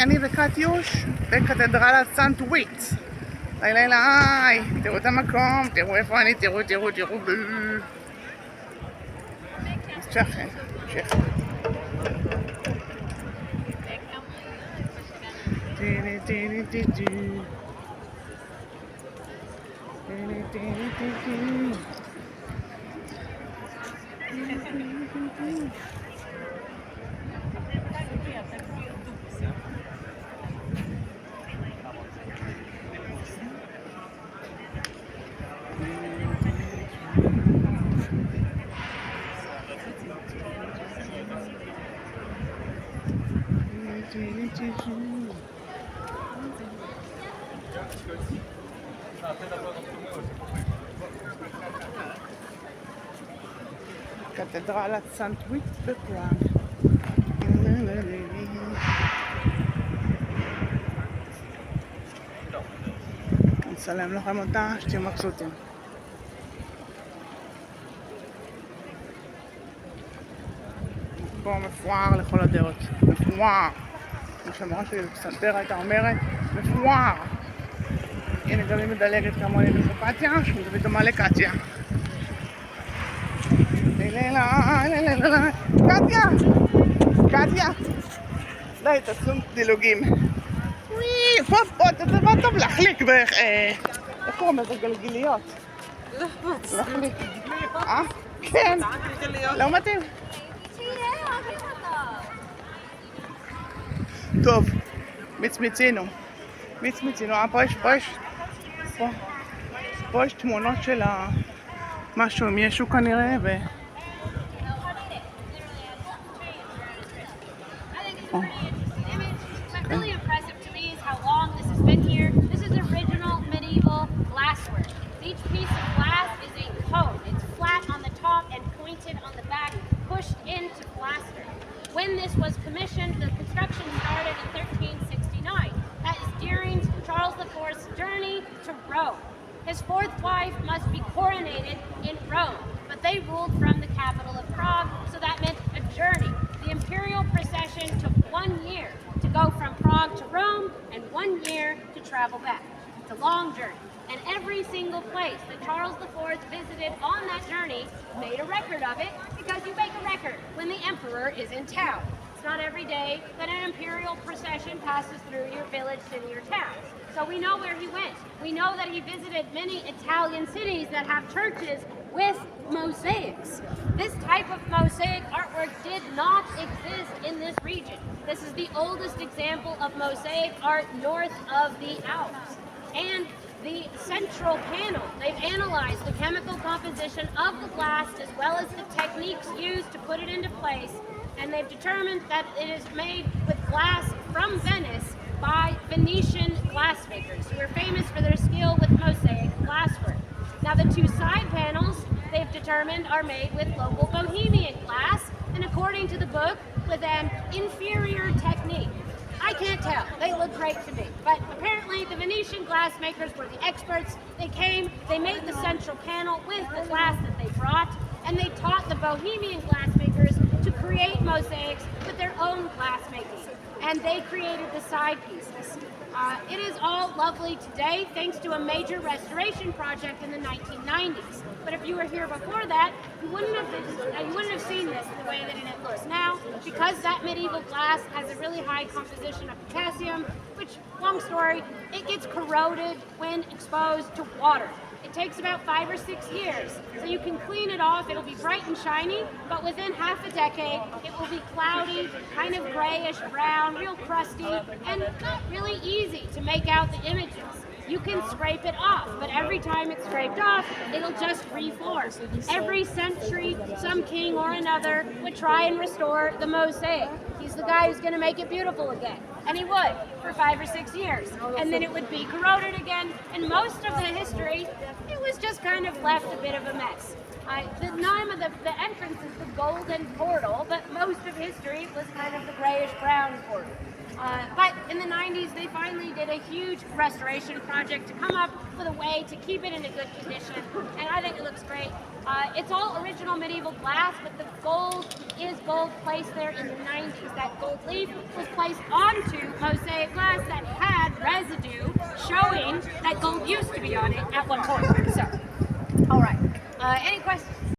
אני וקטיוש בקתדרלת סנט וויט. לילה, תראו את המקום, תראו איפה אני, תראו. אז שכן. קתדרלת סנט וויט בפראג. נצלם לכם אותה, שתהיו מבסוטים. פה מפואר לכל הדעות, מפואר. כמו שהמורה שלי בפסנתר הייתה אומרת, מפואר. הנה גם היא מדלגת כמוני בפרופתיה, שמדברת דומה לקטיה. קטיה! די, תעשו דילוגים. פה, אתה דבר טוב להחליק איך קוראים לזה גלגיליות? להחליק. כן, לא מתאים. טוב, מיצינו. פה יש תמונות של משהו עם ישו כנראה Really impressive to me is how long this has been here. This is original medieval glasswork. Each piece of glass is a cone. It's flat on the top and pointed on the back, pushed into plaster. When this was commissioned, the construction started in 1369. That is during Charles IV's journey to Rome. His fourth wife must be coronated in Rome, but they ruled from the capital of Prague, so that meant a journey. The imperial procession took 1 year to go from Prague to Rome and 1 year to travel back. It's a long journey. And every single place that Charles IV visited on that journey made a record of it, because you make a record when the emperor is in town. It's not every day that an imperial procession passes through your village, city, or town. So we know where he went. We know that he visited many Italian cities that have churches with mosaics. This type of mosaic artwork did not exist in this region. This is the oldest example of mosaic art north of the Alps. And the central panel, they've analyzed the chemical composition of the glass as well as the techniques used to put it into place, and they've determined that it is made with glass from Venice by Venetian glassmakers who are famous for their skill with mosaic glasswork. Now the two side panels they've determined are made with local Bohemian glass, and according to the book, with an inferior technique. I can't tell. They look great to me. But apparently the Venetian glassmakers were the experts. They came, they made the central panel with the glass that they brought, and they taught the Bohemian glassmakers to create mosaics with their own glassmaking. And they created the side pieces. It is all lovely today thanks to a major restoration project in the 1990s. But if you were here before that, you wouldn't have seen this the way that it looks now, because that medieval glass has a really high composition of potassium, which, long story, it gets corroded when exposed to water. It takes about 5 or 6 years. So you can clean it off, it'll be bright and shiny, but within half a decade, it will be cloudy, kind of grayish brown, real crusty, and not really easy to make out the images. You can scrape it off, but every time it's scraped off, it'll just reform. Every century, some king or another would try and restore the mosaic. He's the guy who's going to make it beautiful again. And he would, for 5 or 6 years. And then it would be corroded again, and most of the history, it was just kind of left a bit of a mess. The name of the entrance is the Golden Portal, but most of history was kind of the grayish-brown portal. But in the 90s, they finally did a huge restoration project to come up with a way to keep it in a good condition, and I think it looks great. It's all original medieval glass, but the gold is gold placed there in the 90s. That gold leaf was placed onto mosaic glass that had residue showing that gold used to be on it at one point. So